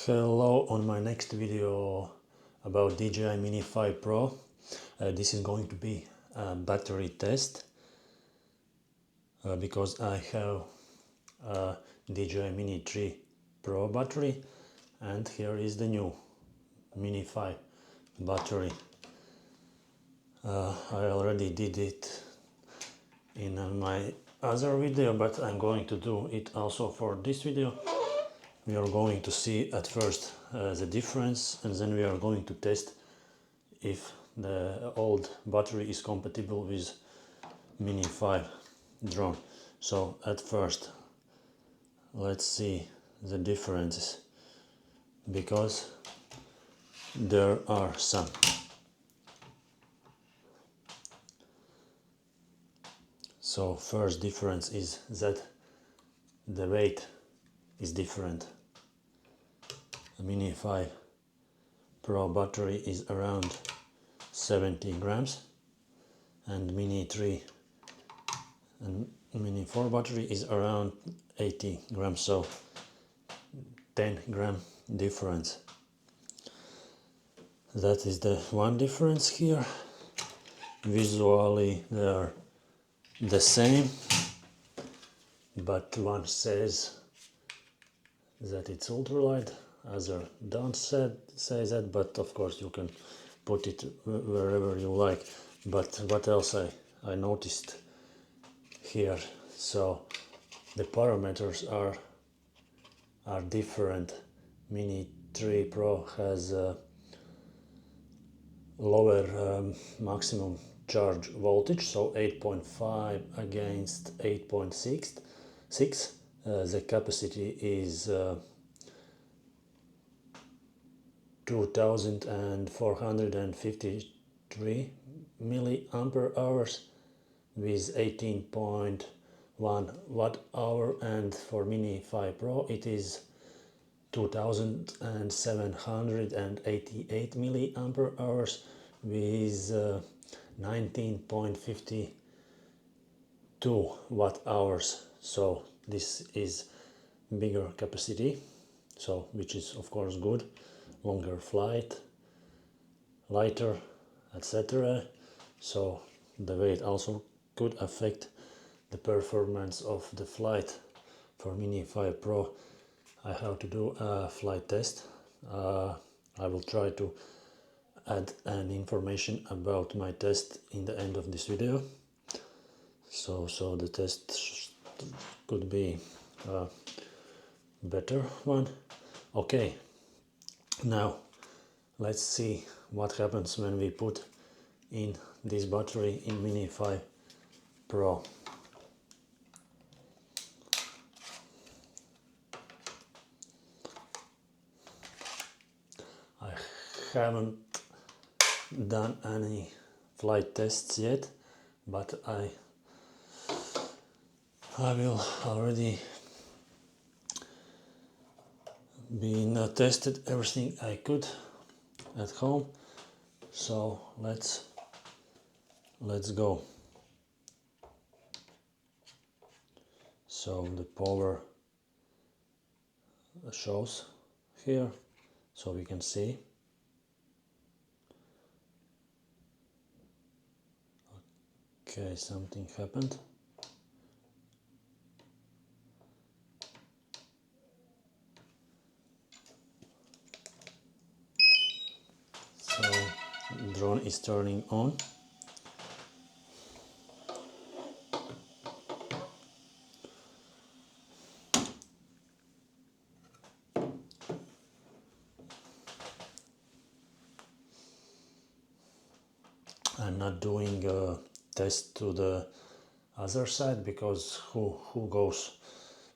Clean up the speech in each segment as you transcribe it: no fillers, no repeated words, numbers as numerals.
Hello, on my next video about DJI Mini 5 Pro. This is going to be a battery test because I have a DJI Mini 3 Pro battery, and here is the new Mini 5 battery. I already did it in my other video, but I'm going to do it also for this video. We are going to see at first the difference, and then we are going to test if the old battery is compatible with Mini 5 drone. So at first let's see the differences, because there are some. So first difference is that the weight is different. The Mini 5 Pro battery is around 70 grams, and Mini 3 and Mini 4 battery is around 80 grams, so 10 gram difference. That is the one difference here. Visually they are the same, but one says that it's ultralight, other don't say that, but of course you can put it wherever you like. But what else I noticed here? So the parameters are different. Mini 3 Pro has a lower maximum charge voltage, so 8.5 against 8.6. The capacity is 2453 milliampere hours with 18.1 watt hour, and for Mini 5 Pro it is 2788 milliampere hours with 19.52 watt hours. So this is bigger capacity, so which is of course good. Longer flight, lighter, etc. So the weight also could affect the performance of the flight. For Mini 5 Pro I have to do a flight test. I will try to add an information about my test in the end of this video. So the test could be a better one. Okay, now let's see what happens when we put in this battery in Mini 5 Pro. I haven't done any flight tests yet, but I will already been tested everything I could at home. So let's go. So the power shows here, so we can see. Okay, something happened. So the drone is turning on. I'm not doing a test to the other side, because who goes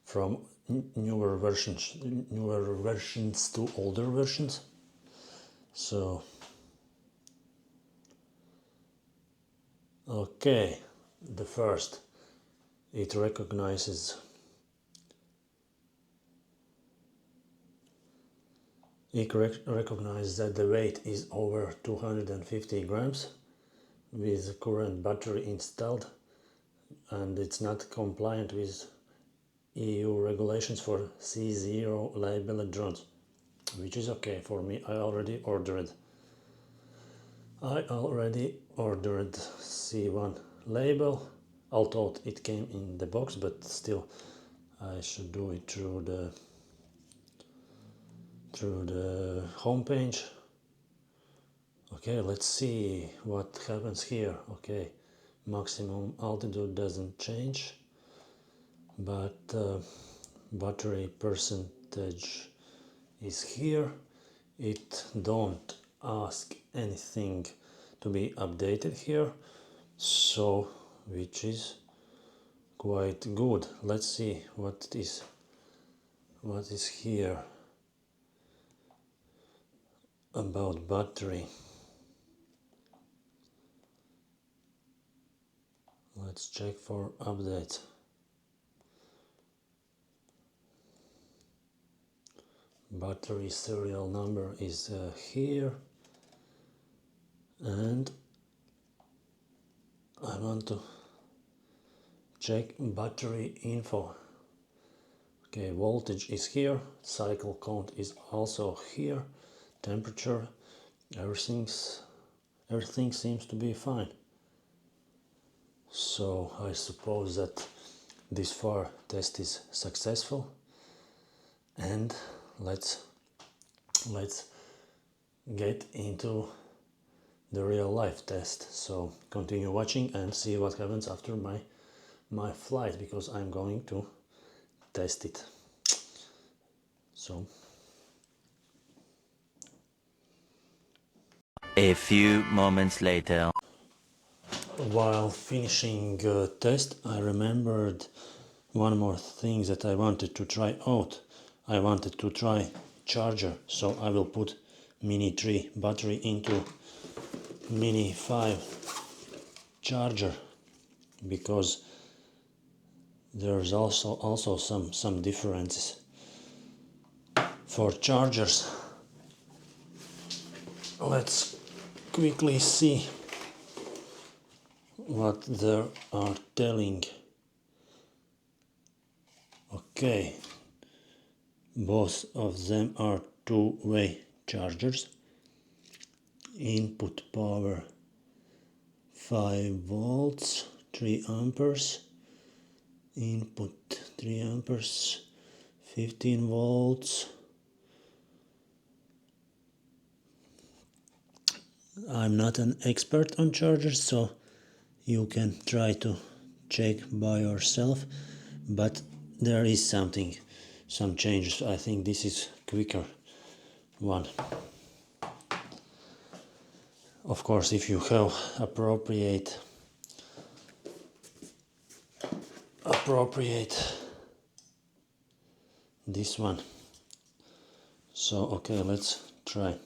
from newer versions to older versions? So okay, the first, it recognizes that the weight is over 250 grams with the current battery installed, and it's not compliant with EU regulations for C0 labeled drones. which is okay for me. I already ordered C1 label, although it came in the box, but still I should do it through the homepage. Okay, let's see what happens here. Okay, maximum altitude doesn't change, but battery percentage is here. It don't ask anything to be updated here, so which is quite good. Let's see what is here about battery. Let's check for updates. Battery serial number is here, and I want to check battery info. Okay, voltage is here, cycle count is also here, temperature, everything seems to be fine. So I suppose that this far test is successful, and let's get into the real life test. So continue watching and see what happens after my flight, because I'm going to test it. So a few moments later. while finishing test, I remembered one more thing that I wanted to try out. I wanted to try charger, so I will put Mini 3 battery into Mini 5 charger, because there's also some differences for chargers. Let's quickly see what they are telling. Okay, both of them are two-way chargers. Input power 5 volts, 3 amperes. Input 3 amperes, 15 volts. I'm not an expert on chargers, so you can try to check by yourself, but there is some changes. I think this is quicker one. Of course, if you have appropriate this one. So okay, let's try.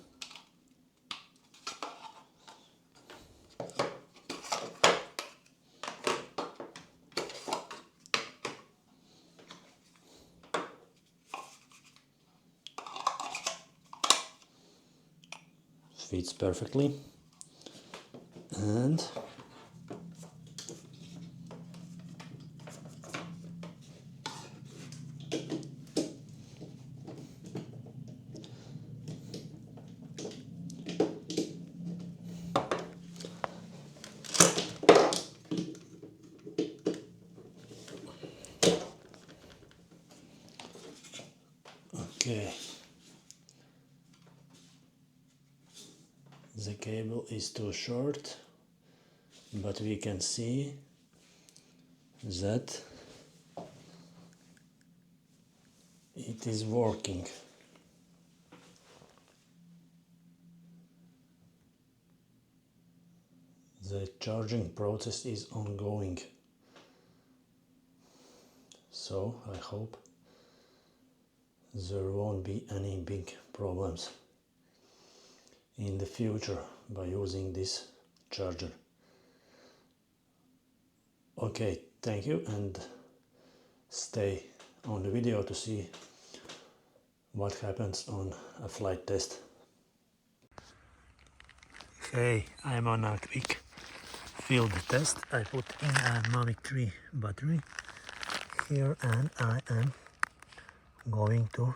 Fits perfectly, and okay, the cable is too short, but we can see that it is working. The charging process is ongoing, so I hope there won't be any big problems in the future by using this charger. Okay, thank you, and stay on the video to see what happens on a flight test. Hey, I'm on a quick field test. I put in a Mavic 3 battery here, and I am going to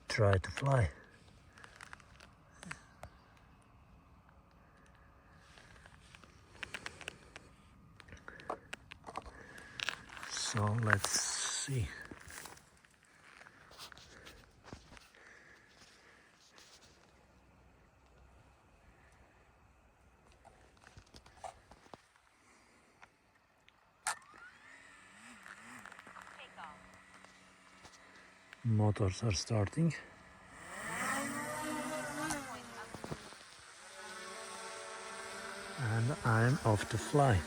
try to fly. So let's see. Motors are starting. And I'm off to fly.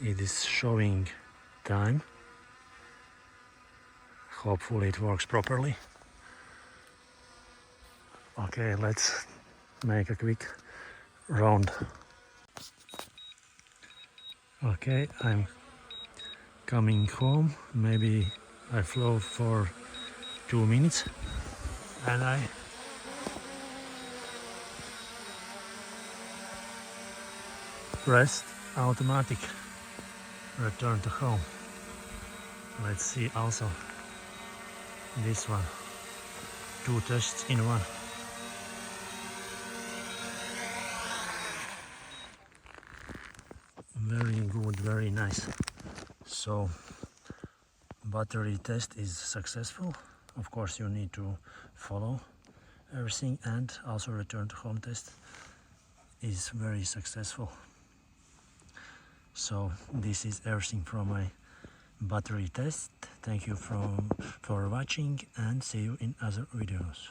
It is showing time. Hopefully it works properly. Okay, let's make a quick round. Okay, I'm coming home. Maybe I flew for 2 minutes and I pressed automatic return to home. Let's see also this one. 2 tests in one. Very good, very nice. So battery test is successful. Of course you need to follow everything, and also return to home test is very successful. So this is everything from my battery test. Thank you for watching and see you in other videos.